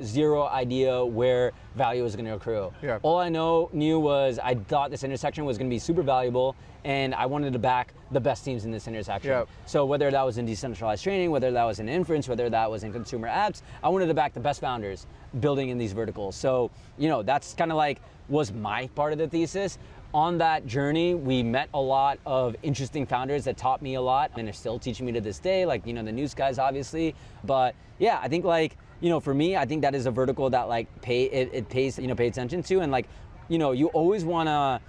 zero idea where value was gonna accrue. Yeah. All I knew was I thought this intersection was gonna be super valuable, and I wanted to back the best teams in this intersection. Yep. So whether that was in decentralized trading, whether that was in inference, whether that was in consumer apps, I wanted to back the best founders building in these verticals. So, you know, that's kind of like was my part of the thesis. On that journey, we met a lot of interesting founders that taught me a lot, and they're still teaching me to this day, like, you know, the news guys, obviously. But yeah, I think like, you know, for me, I think that is a vertical that like it pays, you know, pay attention to. And like, you know, you always wanna,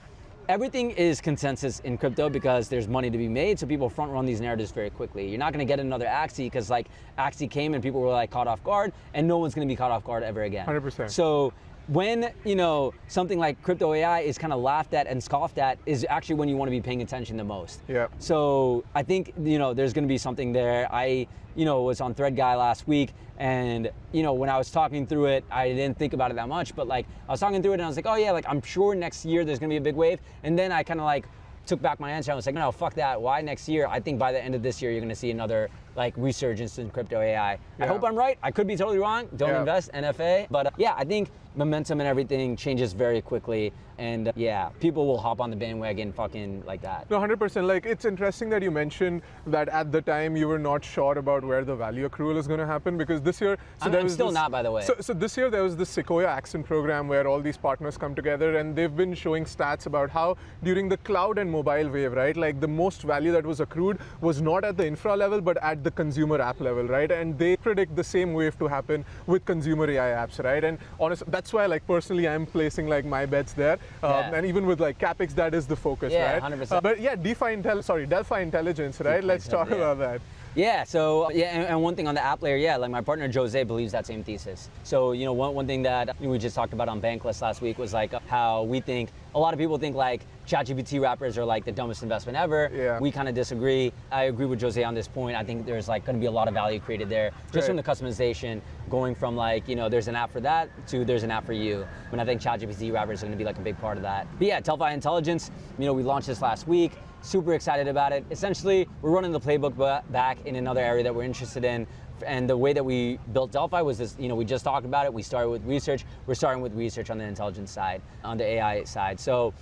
everything is consensus in crypto because there's money to be made, so people front run these narratives very quickly. You're not gonna get another Axie because like Axie came and people were like caught off guard, and no one's gonna be caught off guard ever again. 100%. So when, you know, something like crypto AI is kind of laughed at and scoffed at is actually when you want to be paying attention the most. Yeah. So I think, you know, there's gonna be something there. I, you know, was on Thread Guy last week, and, you know, when I was talking through it, I didn't think about it that much, but like I was talking through it and I was like, oh yeah, like I'm sure next year there's gonna be a big wave. And then I kind of like took back my answer. I was like, no, fuck that. Why next year? I think by the end of this year, you're gonna see another like resurgence in crypto AI. Yeah. I hope I'm right. I could be totally wrong. Don't invest, NFA. But yeah, I think momentum and everything changes very quickly. And yeah, people will hop on the bandwagon fucking like that. No, 100%. Like, it's interesting that you mentioned that at the time you were not sure about where the value accrual is going to happen, because this year... I'm still not, by the way. So this year there was this Sequoia Accent program where all these partners come together, and they've been showing stats about how during the cloud and mobile wave, right, like the most value that was accrued was not at the infra level, but at the consumer app level, right? And they predict the same wave to happen with consumer AI apps, right? And honestly, that's why, like, personally, I'm placing like my bets there. And even with like CapEx, that is the focus, right? 100%. But yeah, Delphi Intelligence, right? Let's talk about that. Yeah, so, yeah, and one thing on the app layer, yeah, like my partner Jose believes that same thesis. So, you know, one thing that we just talked about on Bankless last week was like how we think, a lot of people think like ChatGPT wrappers are like the dumbest investment ever. Yeah. We kind of disagree. I agree with Jose on this point. I think there's like gonna be a lot of value created there, just from the customization, going from like, you know, there's an app for that to there's an app for you. And I think ChatGPT wrappers are gonna be like a big part of that. But yeah, Delphi Intelligence, you know, we launched this last week. Super excited about it. Essentially, we're running the playbook back in another area that we're interested in. And the way that we built Delphi was this, you know, we just talked about it. We started with research. We're starting with research on the intelligence side, on the AI side. So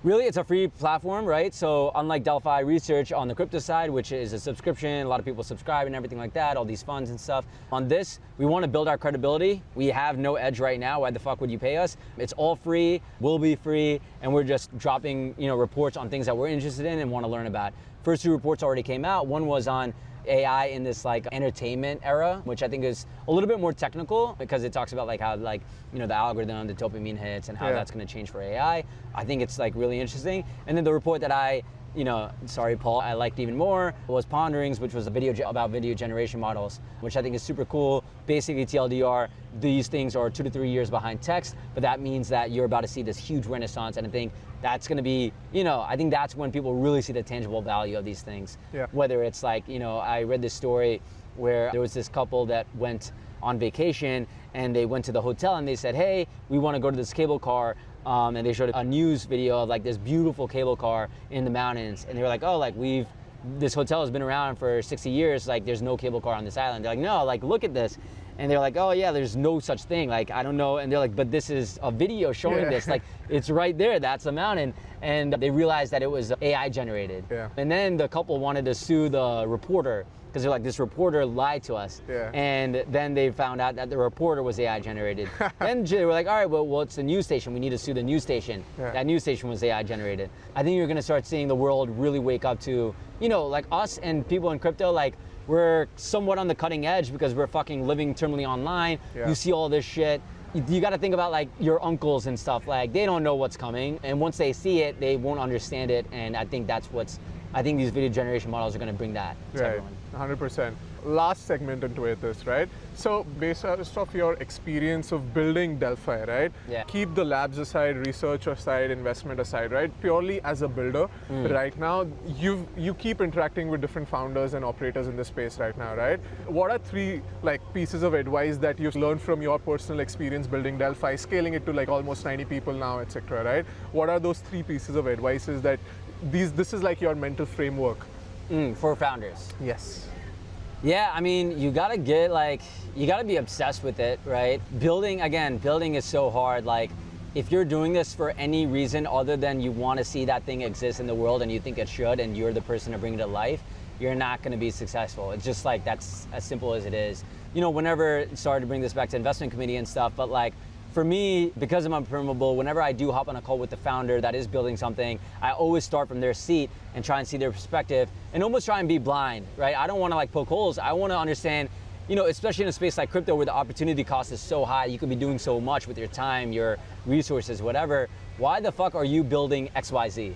really, it's a free platform, right? So unlike Delphi Research on the crypto side, which is a subscription, a lot of people subscribe and everything like that, all these funds and stuff. On this, we want to build our credibility. We have no edge right now. Why the fuck would you pay us? It's all free, will be free, and we're just dropping, you know, reports on things that we're interested in and want to learn about. First 2 reports already came out. One was on AI in this like entertainment era, which I think is a little bit more technical because it talks about like how like, you know, the algorithm, the dopamine hits and how that's going to change for AI. I think it's like really interesting. And then the report that I, you know, sorry Paul, I liked even more was Ponderings, which was a video about video generation models, which I think is super cool. Basically TLDR, these things are 2 to 3 years behind text, but that means that you're about to see this huge renaissance, and I think that's going to be, you know, I think that's when people really see the tangible value of these things. Yeah. Whether it's like, you know, I read this story where there was this couple that went on vacation and they went to the hotel and they said, hey, we want to go to this cable car. And they showed a news video of like this beautiful cable car in the mountains. And they were like, oh, like this hotel has been around for 60 years. Like there's no cable car on this island. They're like, no, like look at this. And they're like, oh yeah, there's no such thing. Like, I don't know. And they're like, but this is a video showing this. Like, it's right there. That's the mountain. And they realized that it was AI generated. Yeah. And then the couple wanted to sue the reporter because they're like, this reporter lied to us. Yeah. And then they found out that the reporter was AI generated. Then they were like, all right, well, it's the news station. We need to sue the news station. Yeah. That news station was AI generated. I think you're going to start seeing the world really wake up to, you know, like us and people in crypto, like, we're somewhat on the cutting edge because we're fucking living terminally online. Yeah. You see all this shit. You got to think about like your uncles and stuff. Like, they don't know what's coming, and once they see it, they won't understand it. And I think I think these video generation models are going to bring that to everyone. 100%. Last segment into it is, right? So based off your experience of building Delphi, right? Yeah. Keep the labs aside, research aside, investment aside, right? Purely as a builder, right now, you keep interacting with different founders and operators in this space right now, right? What are 3 like pieces of advice that you've learned from your personal experience building Delphi, scaling it to like almost 90 people now, etc., right? What are those 3 pieces of advices that this is like your mental framework? For founders. Yes. Yeah, I mean, you gotta be obsessed with it, right? Building is so hard. Like, if you're doing this for any reason other than you want to see that thing exist in the world and you think it should and you're the person to bring it to life, you're not gonna be successful. It's just like, that's as simple as it is. You know, whenever, sorry to bring this back to investment committee and stuff, but like, for me, because I'm a permabull, whenever I do hop on a call with the founder that is building something, I always start from their seat and try and see their perspective and almost try and be blind, right? I don't want to like poke holes. I want to understand, you know, especially in a space like crypto where the opportunity cost is so high, you could be doing so much with your time, your resources, whatever. Why the fuck are you building XYZ?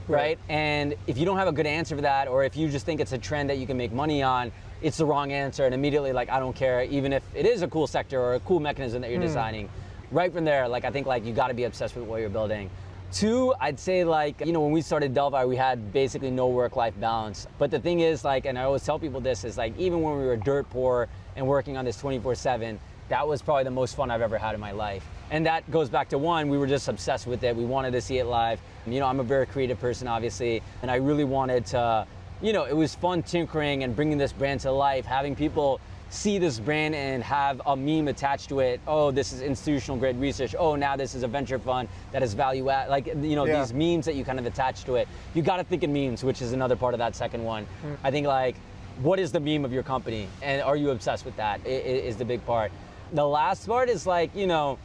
Right? And if you don't have a good answer for that, or if you just think it's a trend that you can make money on, it's the wrong answer, and immediately, like, I don't care, even if it is a cool sector or a cool mechanism that you're designing. Right from there, like, I think like you got to be obsessed with what you're building. 2, I'd say, like, you know, when we started Delphi, we had basically no work-life balance. But the thing is, like, and I always tell people this, is like, even when we were dirt poor and working on this 24/7, that was probably the most fun I've ever had in my life. And that goes back to 1, we were just obsessed with it. We wanted to see it live. You know, I'm a very creative person, obviously, and I really wanted to, you know, it was fun tinkering and bringing this brand to life, having people see this brand and have a meme attached to it. Oh, this is institutional grade research. Oh, now this is a venture fund that is value add. Like, you know, these memes that you kind of attach to it. You got to think in memes, which is another part of that second one. I think, like, what is the meme of your company? And are you obsessed with that? Is the big part. The last part is, like, you know,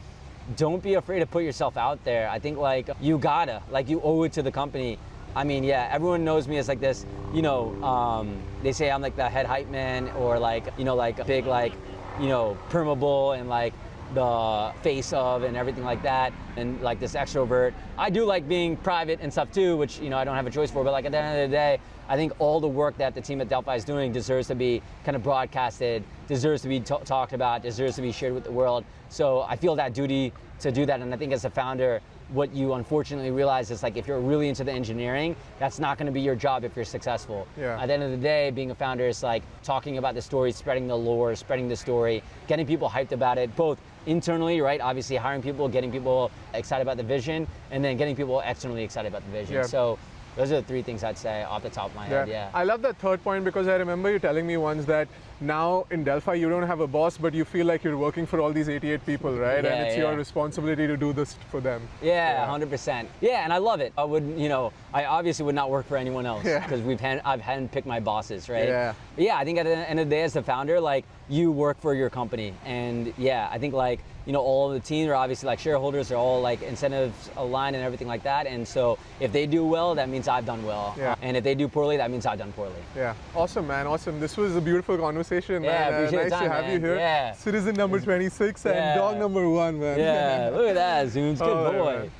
don't be afraid to put yourself out there. I think, like, you gotta, like, you owe it to the company. I mean, yeah, everyone knows me as like this, you know, they say I'm like the head hype man, or like, you know, like a big, like, you know, permabull and like the face of and everything like that, and like this extrovert. I do like being private and stuff too, which, you know, I don't have a choice for, but like at the end of the day, I think all the work that the team at Delphi is doing deserves to be kind of broadcasted, deserves to be talked about, deserves to be shared with the world. So I feel that duty to do that, and I think as a founder, what you unfortunately realize is, like, if you're really into the engineering, that's not going to be your job if you're successful. Yeah. At the end of the day, being a founder is like talking about the story, spreading the lore, spreading the story, getting people hyped about it, both internally, right? Obviously hiring people, getting people excited about the vision, and then getting people externally excited about the vision. Yeah. So those are the 3 things I'd say off the top of my head, yeah. I love that third point, because I remember you telling me once that now in Delphi you don't have a boss, but you feel like you're working for all these 88 people, right? Yeah, and it's your responsibility to do this for them. Yeah, 100%. Yeah, and I love it. I would, you know, I obviously would not work for anyone else, because I've handpicked my bosses, right? Yeah. But yeah, I think at the end of the day, as the founder, like, you work for your company, and yeah, I think, like, you know, all of the team are obviously like shareholders, they're all like incentives aligned and everything like that. And so if they do well, that means I've done well. Yeah. And if they do poorly, that means I've done poorly. Yeah. Awesome, man. Awesome. This was a beautiful conversation, Yeah, man. appreciate Nice the time, to have man. you here. Yeah. Citizen number 26 and Yeah. dog number 1, man. Yeah, look at that, Zoom's good Oh, boy. man.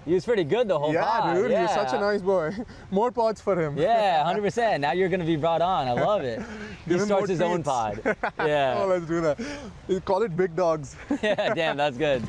He was pretty good the whole pod. Dude, Yeah, you're such a nice boy. More pods for him. Yeah, 100%. Now you're going to be brought on. I love it. He Give him starts more his own treats. pod. Yeah. Oh, let's do that. You call it Big Dogs. Yeah, damn, that's good.